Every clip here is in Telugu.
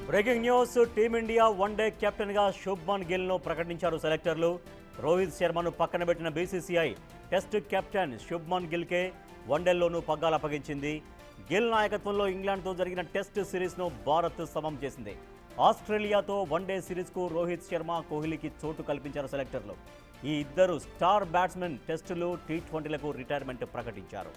బ్రేకింగ్ న్యూస్ టీమిండియా వన్డే కెప్టెన్గా శుభ్మన్ గిల్ను ప్రకటించారు సెలెక్టర్లు. రోహిత్ శర్మను పక్కన పెట్టిన బీసీసీఐ టెస్ట్ కెప్టెన్ శుభ్మన్ గిల్కే వన్డేల్లోనూ పగ్గాలు అప్పగించింది. గిల్ నాయకత్వంలో ఇంగ్లాండ్తో జరిగిన టెస్ట్ సిరీస్ను భారత్ సమం చేసింది. ఆస్ట్రేలియాతో వన్డే సిరీస్కు రోహిత్ శర్మ, కోహ్లీకి చోటు కల్పించారు సెలెక్టర్లు. ఈ ఇద్దరు స్టార్ బ్యాట్స్మెన్ టెస్టులు, టీ20లకు రిటైర్మెంట్ ప్రకటించారు.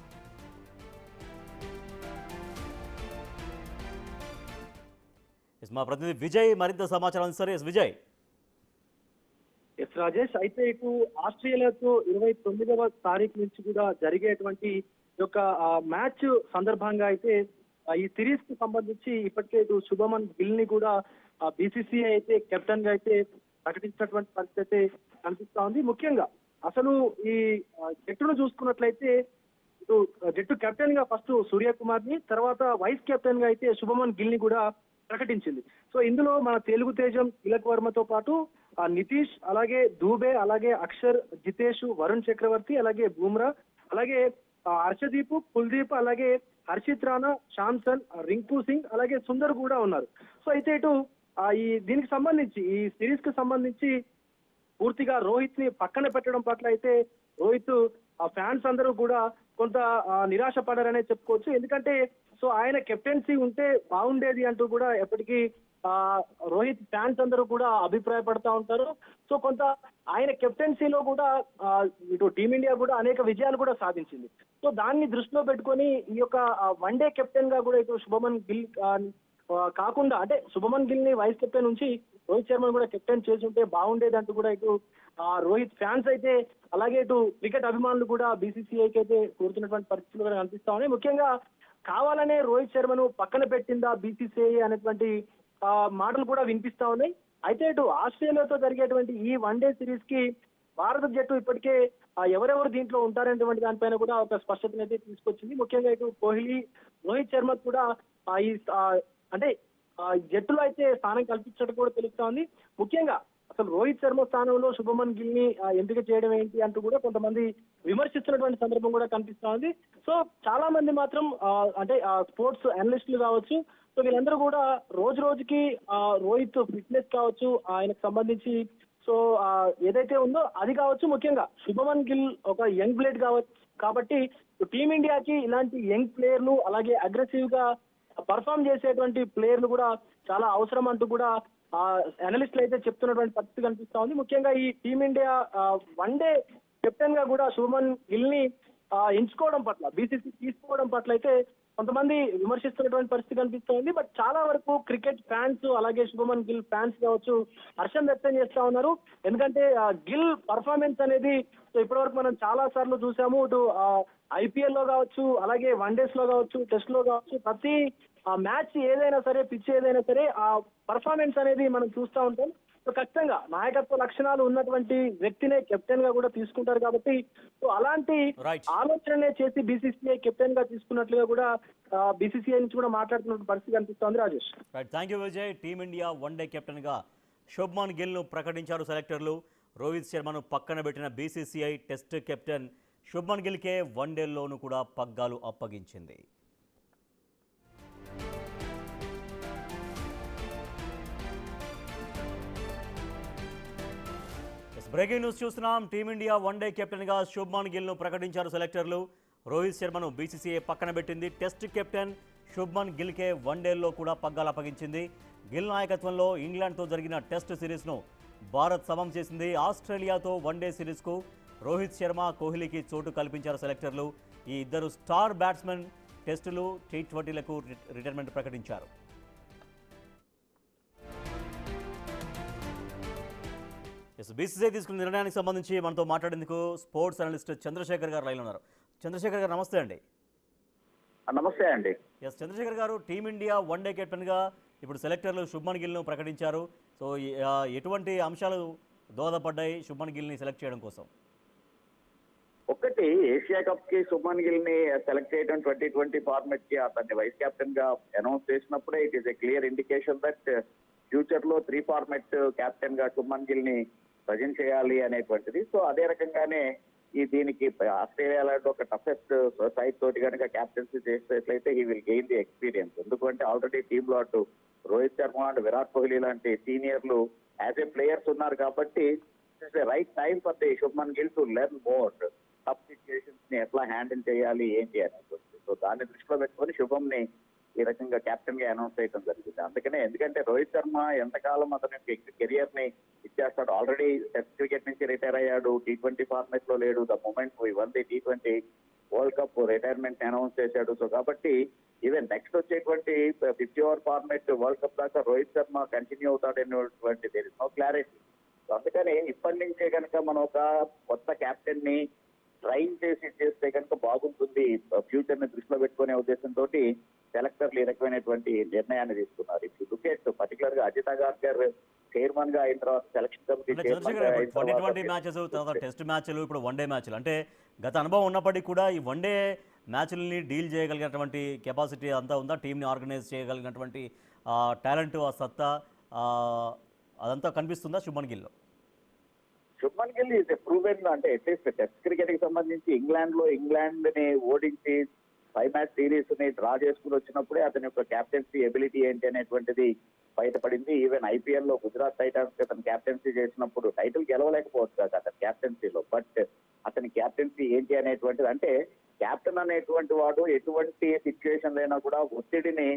మా ప్రతినిధి విజయ్ మరింత సమాచారం సరే విజయ్. ఎస్ రాజేష్, అయితే ఇటు ఆస్ట్రేలియాతో 29వ తారీఖు నుంచి కూడా జరిగేటువంటి యొక్క మ్యాచ్ సందర్భంగా అయితే ఈ సిరీస్ కు సంబంధించి ఇప్పటికే ఇటు శుభమన్ గిల్ ని కూడా బీసీసీఐ అయితే కెప్టెన్ గా అయితే ప్రకటించినటువంటి పరిస్థితి అయితే కనిపిస్తా ఉంది. ముఖ్యంగా అసలు ఈ జట్టును చూసుకున్నట్లయితే ఇటు జట్టు కెప్టెన్ గా ఫస్ట్ సూర్యకుమార్ ని, తర్వాత వైస్ కెప్టెన్ గా అయితే శుభమన్ గిల్ ని కూడా ప్రకటించింది. సో ఇందులో మన తెలుగు తేజం తిలక్ వర్మతో పాటు నితీష్, అలాగే దూబే, అలాగే అక్షర్, జితేష్, వరుణ్ చక్రవర్తి, అలాగే బూమ్రా, అలాగే హర్షదీప్, కుల్దీప్, అలాగే హర్షిత్ రాణా, శాంసన్, రింకు సింగ్, అలాగే సుందర్ కూడా ఉన్నారు. సో అయితే ఇటు దీనికి సంబంధించి ఈ సిరీస్ కు సంబంధించి పూర్తిగా రోహిత్ ని పక్కన పెట్టడం పట్ల అయితే రోహిత్ ఫ్యాన్స్ అందరూ కూడా కొంత నిరాశ పడారనే చెప్పుకోవచ్చు. ఎందుకంటే సో ఆయన కెప్టెన్సీ ఉంటే బాగుండేది అంటూ కూడా ఎప్పటికీ రోహిత్ ఫ్యాన్స్ అందరూ కూడా అభిప్రాయపడతా ఉంటారు. సో కొంత ఆయన కెప్టెన్సీలో కూడా ఇటు టీమిండియా కూడా అనేక విజయాలు కూడా సాధించింది. సో దాన్ని దృష్టిలో పెట్టుకొని ఈ యొక్క వన్డే కెప్టెన్ గా కూడా ఇటు శుభమన్ గిల్ కాకుండా, అంటే శుభమన్ గిల్ ని వైస్ కెప్టెన్ నుంచి రోహిత్ శర్మను కూడా కెప్టెన్ చేసి ఉంటే బాగుండేది అంటూ కూడా ఇటు రోహిత్ ఫ్యాన్స్ అయితే, అలాగే ఇటు క్రికెట్ అభిమానులు కూడా బీసీసీఐకి అయితే కోరుతున్నటువంటి పరిస్థితులు కూడా కనిపిస్తా ఉన్నాయి. ముఖ్యంగా కావాలనే రోహిత్ శర్మను పక్కన పెట్టిందా బీసీసీఐ అనేటువంటి మాటలు కూడా వినిపిస్తా ఉన్నాయి. అయితే ఇటు ఆస్ట్రేలియాతో జరిగేటువంటి ఈ వన్డే సిరీస్ కి భారత జట్టు ఇప్పటికే ఎవరెవరు దీంట్లో ఉంటారనేటువంటి దానిపైన కూడా ఒక స్పష్టతను అయితే తీసుకొచ్చింది. ముఖ్యంగా ఇటు కోహ్లీ, రోహిత్ శర్మ కూడా ఈ అంటే జట్టులో అయితే స్థానం కల్పించడం కూడా తెలుస్తా ఉంది. ముఖ్యంగా అసలు రోహిత్ శర్మ స్థానంలో శుభమన్ గిల్ ని ఎంపిక చేయడం ఏంటి అంటూ కూడా కొంతమంది విమర్శిస్తున్నటువంటి సందర్భం కూడా కనిపిస్తా ఉంది. సో చాలా మంది మాత్రం అంటే స్పోర్ట్స్ అనలిస్టులు కావచ్చు, సో వీళ్ళందరూ కూడా రోజు రోజుకి రోహిత్ ఫిట్నెస్ కావచ్చు, ఆయనకు సంబంధించి సో ఏదైతే ఉందో అది కావచ్చు, ముఖ్యంగా శుభమన్ గిల్ ఒక యంగ్ ప్లేయర్ కావచ్చు కాబట్టి టీమిండియాకి ఇలాంటి యంగ్ ప్లేయర్లు, అలాగే అగ్రెసివ్ గా పర్ఫామ్ చేసేటువంటి ప్లేయర్లు కూడా చాలా అవసరం అంటూ కూడా అనలిస్టులు అయితే చెప్తున్నటువంటి పరిస్థితి కనిపిస్తా ఉంది. ముఖ్యంగా ఈ టీమిండియా వన్డే కెప్టెన్ గా కూడా శుభమన్ గిల్ ని ఎంచుకోవడం పట్ల, బీసీసీ తీసుకోవడం పట్ల అయితే కొంతమంది విమర్శిస్తున్నటువంటి పరిస్థితి కనిపిస్తూ ఉంది. బట్ చాలా వరకు క్రికెట్ ఫ్యాన్స్, అలాగే శుభమన్ గిల్ ఫ్యాన్స్ కావచ్చు హర్షం వ్యక్తం చేస్తా ఉన్నారు. ఎందుకంటే గిల్ పర్ఫార్మెన్స్ అనేది ఇప్పటి వరకు మనం చాలా సార్లు చూసాము. ఇటు ఐపీఎల్ లో కావచ్చు, అలాగే వన్డేస్ లో కావచ్చు, టెస్ట్ లో కావచ్చు, ప్రతి మ్యాచ్ ఏదైనా సరే, పిచ్ ఏదైనా సరే ఆ పర్ఫార్మెన్స్ అనేది మనం చూస్తూ ఉంటాం. సో ఖచ్చితంగా నాయకత్వ లక్షణాలు ఉన్నటువంటి వ్యక్తినే కెప్టెన్ గా కూడా తీసుకుంటారు కాబట్టి సో అలాంటి ఆలోచననే చేసి బీసీసీఐ కెప్టెన్ గా తీసుకున్నట్లుగా కూడా బీసీసీఐ నుంచి కూడా మాట్లాడుతున్న పరిస్థితి కనిపిస్తోంది. Rajesh, thank you Vijay. Team India one day captain గా శుభ్మన్ గిల్ ను ప్రకటించారు సెలెక్టర్లు. రోహిత్ శర్మను పక్కన పెట్టిన బీసీసీఐ టెస్ట్ కెప్టెన్ శుభ్మన్ గిల్కే వన్డేల్లోనూ కూడా పగ్గాలు అప్పగించింది. బ్రేకింగ్ న్యూస్ చూస్తున్నాం. టీమిండియా వన్డే కెప్టెన్గా శుభ్మన్ గిల్ను ప్రకటించారు సెలెక్టర్లు. రోహిత్ శర్మను బీసీసీఐ పక్కన పెట్టింది. టెస్ట్ కెప్టెన్ శుభ్మన్ గిల్కే వన్డేల్లో కూడా పగ్గాలు అప్పగించింది. గిల్ నాయకత్వంలో ఇంగ్లాండ్తో జరిగిన టెస్ట్ సిరీస్ను భారత్ సమం చేసింది. ఆస్ట్రేలియాతో వన్డే సిరీస్కు రోహిత్ శర్మ, కోహ్లీకి చోటు కల్పించారు సెలెక్టర్లు. ఈ ఇద్దరు స్టార్ బ్యాట్స్మెన్ టెస్టులు, టీ20లకు రిటైర్మెంట్ ప్రకటించారు. బీసీసీఐ తీసుకున్న నిర్ణయానికి సంబంధించి మనతో మాట్లాడేందుకు స్పోర్ట్స్ అనలిస్ట్ చంద్రశేఖర్ గారు లైన్లో ఉన్నారు. చంద్రశేఖర్ గారు నమస్తే అండి. నమస్తే అండి. చంద్రశేఖర్ గారు, టీమిండియా వన్డే కెప్టెన్గా ఇప్పుడు సెలెక్టర్లు శుభ్మన్ గిల్ను ప్రకటించారు. సో ఎటువంటి అంశాలు దోహదపడ్డాయి శుభ్మన్ గిల్ని సెలెక్ట్ చేయడం కోసం? ఒకటి, ఏషియా కప్ కి శుభ్మన్ గిల్ ని సెలెక్ట్ చేయడం 2020 ఫార్మెట్ కి అతన్ని వైస్ కెప్టెన్ గా అనౌన్స్ చేసినప్పుడే it is a clear indication that future లో 3 ఫార్మెట్ కెప్టెన్ గా శుభ్మన్ గిల్ ని ప్రజెంట్ చేయాలి అనేటువంటిది. సో అదే రకంగానే దీనికి ఆస్ట్రేలియా లాంటి ఒక టఫెస్ట్ సైడ్ తోటి కనుక క్యాప్టెన్సీ చేసేట్లయితే he will gain the experience. ఎందుకంటే ఆల్రెడీ టీమ్ లో అటు రోహిత్ శర్మ అండ్ విరాట్ కోహ్లీ లాంటి సీనియర్లు యాజ్ ఏ ప్లేయర్స్ ఉన్నారు కాబట్టి it's right time for the Shubman Gill to learn more tough situations ని ఎట్లా హ్యాండిల్ చేయాలి ఏంటి అనేది. సో దాన్ని దృష్టిలో పెట్టుకొని శుభం ని ఈ రకంగా కెప్టెన్ గా అనౌన్స్ చేయడం జరిగింది. అందుకనే ఎందుకంటే రోహిత్ శర్మ ఎంతకాలం అతని కెరియర్ ని ఇచ్చేస్తాడు. ఆల్రెడీ టెస్ట్ క్రికెట్ నుంచి రిటైర్ అయ్యాడు, T20 ఫార్మాట్ లో లేడు. The moment won the T20 World Cup retirement announce చేశాడు. సో కాబట్టి ఈవెన్ నెక్స్ట్ వచ్చేటువంటి 50 ఓవర్ ఫార్మాట్ వరల్డ్ కప్ దాకా రోహిత్ శర్మ కంటిన్యూ అవుతాడనేటువంటి there is no clarity. So అందుకని ఇప్పటి నుంచే కనుక మనం ఒక కొత్త కెప్టెన్ ని ట్రైన్ చేస్తే కనుక బాగుంటుంది ఫ్యూచర్ ని దృష్టిలో పెట్టుకునే ఉద్దేశంతో సెలెక్టర్లు ఈ రకమైనటువంటి నిర్ణయాన్ని తీసుకున్నారు. ఇప్పుడు దుకెట్ పర్టికులర్ గా అజిత్ అగార్కర్ చైర్మన్ గా అయిన తర్వాత సెలక్షన్ కమిటీ చైర్మన్ గా అయిన తర్వాత 2020 మ్యాచెస్, తర్వాత టెస్ట్ మ్యాచ్లు, ఇప్పుడు వన్డే మ్యాచ్లు, అంటే గత అనుభవం ఉన్నప్పటికీ కూడా ఈ వన్డే మ్యాచ్లని డీల్ చేయగలిగినటువంటి కెపాసిటీ అంతా ఉందా? టీంని ఆర్గనైజ్ చేయగలిగినటువంటి టాలెంట్, ఆ సత్తా అదంతా కనిపిస్తుందా శుభ్మన్ గిల్లో? శుభ్మన్ గిల్ ఈజ్ ప్రూవెన్, అంటే అట్లీస్ట్ టెస్ట్ క్రికెట్ కి సంబంధించి ఇంగ్లాండ్ ని ఓడించి 5 మ్యాచ్ సిరీస్ ని డ్రా చేసుకుని వచ్చినప్పుడే అతని యొక్క క్యాప్టెన్సీ ఎబిలిటీ ఏంటి అనేటువంటిది బయటపడింది. ఈవెన్ ఐపీఎల్ లో గుజరాత్ టైటన్స్ అతను క్యాప్టెన్సీ చేసినప్పుడు టైటిల్ గెలవలేకపోవచ్చు కాదు అతని క్యాప్టెన్సీలో, బట్ అతని క్యాప్టెన్సీ ఏంటి అనేటువంటిది, అంటే క్యాప్టెన్ అనేటువంటి వాడు ఎటువంటి సిచ్యువేషన్ అయినా కూడా ఒత్తిడిని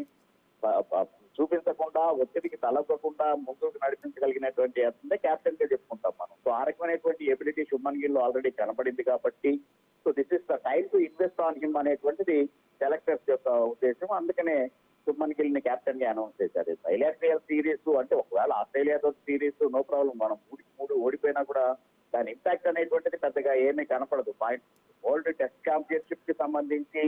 చూపించకుండా, ఒత్తిడికి తలపకుండా ముందుకు నడిపించగలిగినటువంటి అతనే క్యాప్టెన్ గా చెప్పుకుంటాం మనం. సో ఆ రకమైనటువంటి ఎబిలిటీ శుభ్మన్ గిల్ లో ఆల్రెడీ కనపడింది కాబట్టి so this is the time to invest on him అనేటువంటిది సెలెక్టర్స్ యొక్క ఉద్దేశం. అందుకనే శుభ్మన్ గిల్ ని కెప్టెన్ గా అనౌన్స్ చేశారు. బైలాటరల్ సిరీస్ అంటే ఒకవేళ ఆస్ట్రేలియాతో సిరీస్ నో ప్రాబ్లం, మనం 3 ఓడిపోయినా కూడా దాని ఇంపాక్ట్ అనేటువంటిది పెద్దగా ఏమీ కనపడదు. వరల్డ్ టెస్ట్ ఛాంపియన్షిప్ కి సంబంధించి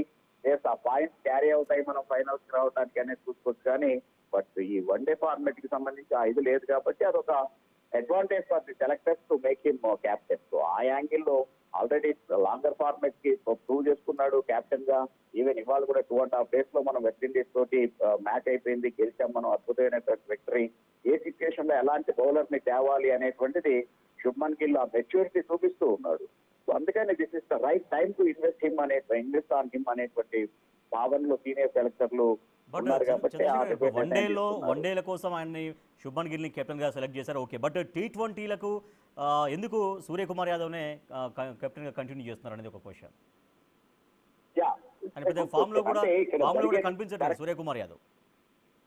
ఆ పాయింట్స్ క్యారీ అవుతాయి మనం ఫైనల్స్ రావడానికి అనేది చూసుకోవచ్చు. కానీ బట్ ఈ వన్డే ఫార్మాట్ కి సంబంధించి ఆ ఇది లేదు కాబట్టి అదొక advantage for the selectors to make him captain. So ఆ యాంగిల్ లో ఆల్రెడీ లాంగర్ ఫార్మాట్ కి ప్రూవ్ చేసుకున్నాడు క్యాప్టెన్ గా. ఈవెన్ ఇవాళ కూడా 2.5 days లో మనం వెస్టిండీస్ తోటి మ్యాచ్ అయిపోయింది, గెలిచాం మనం, అద్భుతమైనటువంటి విక్టరీ. ఏ సిచ్యువేషన్ లో ఎలాంటి బౌలర్ ని తేవాలి అనేటువంటిది శుభ్మన్ గిల్ ఆ మెచ్యూరిటీ చూపిస్తూ ఉన్నాడు. సో అందుకని this is the right time to invest on him అనేటువంటి భావనలో సీనియర్ సెలెక్టర్లు ఉన్నారు కాబట్టి వన్డేల కోసం ఆయన్ని శుభ్మన్ గిల్ని కెప్టెన్ గా సెలెక్ట్ చేశారు, ఓకే. బట్ T20లకు ఎందుకు సూర్యకుమార్ యాదవ్నే కెప్టెన్ గా కంటిన్యూ చేస్తున్నారు అనేది ఒక క్వశ్చన్. ఫామ్ లో కూడా కనిపించట్లేదు సూర్యకుమార్ యాదవ్.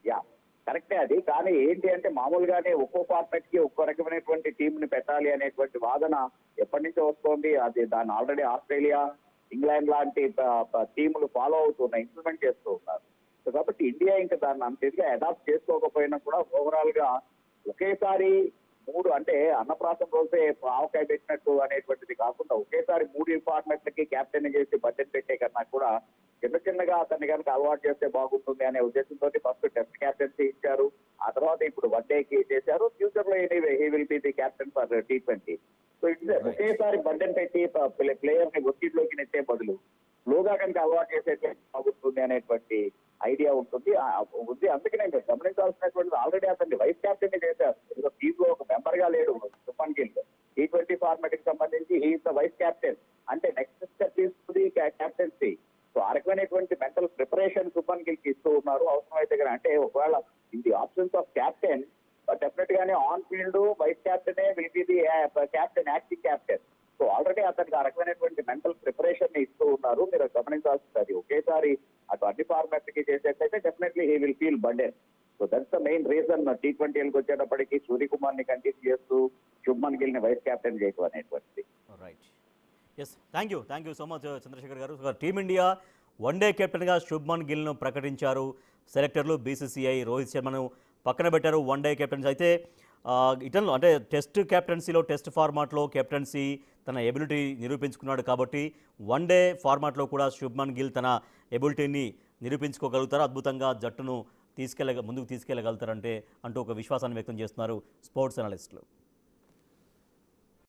యా కరెక్టే అది. కానీ ఏంటి అంటే మామూలుగానే ఒక్కో ఫార్మాట్ కి ఒక్కో రకమైనటువంటి టీం ని పెట్టాలి అనేటువంటి వాదన ఎప్పటి నుంచో వస్తోంది. అది దాన్ని ఆల్రెడీ ఆస్ట్రేలియా, ఇంగ్లాండ్ లాంటి టీములు ఫాలో అవుతున్నాయి, ఇంప్లిమెంట్ చేస్తూ ఉన్నారు. సో కాబట్టి ఇండియా ఇంకా దాన్ని అంత ఇదిగా అడాప్ట్ చేసుకోకపోయినా కూడా ఓవరాల్ గా ఒకేసారి 3 అంటే అన్నప్రాసం రోజే ఆవకాయ పెట్టినట్టు అనేటువంటిది కాకుండా ఒకేసారి 3 ఫార్మాట్లకి క్యాప్టెన్ చేసి బడ్జెట్ పెట్టే కన్నా కూడా చిన్నగా అతన్ని కనుక అలవాటు చేస్తే బాగుంటుంది అనే ఉద్దేశంతో ఫస్ట్ టెస్ట్ క్యాప్టెన్సీ ఇచ్చారు, ఆ తర్వాత ఇప్పుడు వన్డేకి చేశారు. ఫ్యూచర్ లో anyway he will be the captain for T20. So it's ఒకేసారి బడ్జెట్ పెట్టి ప్లేయర్ ని ఒత్తిడిలోకి నెట్టే బదులు స్లోగా కనుక అలవాటు చేసేట్టు బాగుంటుంది అనేటువంటి ఐడియా ఉంటుంది. అందుకనే గమనించాల్సినటువంటిది ఆల్రెడీ అతన్ని వైస్ క్యాప్టెన్ చేశారు. టీమ్ లో ఒక మెంబర్ గా లేడు శుభ్మన్ గిల్. T20 ఫార్మాట్ కి సంబంధించి హీఈస్ ద వైస్ కెప్టెన్, అంటే నెక్స్ట్ స్టెప్ తీసుకుంది క్యాప్టెన్సీ. సో ఆ రకమైనటువంటి మెంటల్ ప్రిపరేషన్ శుభ్మన్ గిల్ కి ఇస్తూ ఉన్నారు. అవసరమైతే కానీ అంటే ఒకవేళ in the options of captain definite గానే ఆన్ ఫీల్డ్ వైస్ క్యాప్టెనే will be the captain, acting captain. So already అతనికి ఆ రకమైనటువంటి మెంటల్ ప్రిపరేషన్ ని ఇస్తూ ఉన్నారు. మీరు గమనించాల్సింది అది ఒకేసారి అటు అన్ని ఫార్మాట్ కి చేసేట్లయితే definitely he will feel burden. So that's the main reason T20లకు వచ్చేటప్పటికి సూర్యకుమార్ ని కంటిన్యూ చేస్తూ శుభ్మన్ గిల్ ని వైస్ కెప్టెన్ చేయడం అనేటువంటిది. Right, yes, thank you so much Chandrasekhar garu. Team India one day కెప్టెన్గా శుభ్మన్ గిల్ను ప్రకటించారు సెలెక్టర్లు. BCCI రోహిత్ శర్మను పక్కన పెట్టారు వన్డే కెప్టెన్స్. అయితే ఇటన్లో అంటే టెస్ట్ కెప్టెన్సీలో, టెస్ట్ ఫార్మాట్లో కెప్టెన్సీ తన ఎబిలిటీ నిరూపించుకున్నాడు కాబట్టి వన్డే ఫార్మాట్లో కూడా శుభ్మన్ గిల్ తన ఎబిలిటీని నిరూపించుకోగలుగుతారు, అద్భుతంగా జట్టును ముందుకు తీసుకెళ్ళగలుగుతారంటే అంటూ ఒక విశ్వాసాన్ని వ్యక్తం చేస్తున్నారు స్పోర్ట్స్ అనలిస్టులు.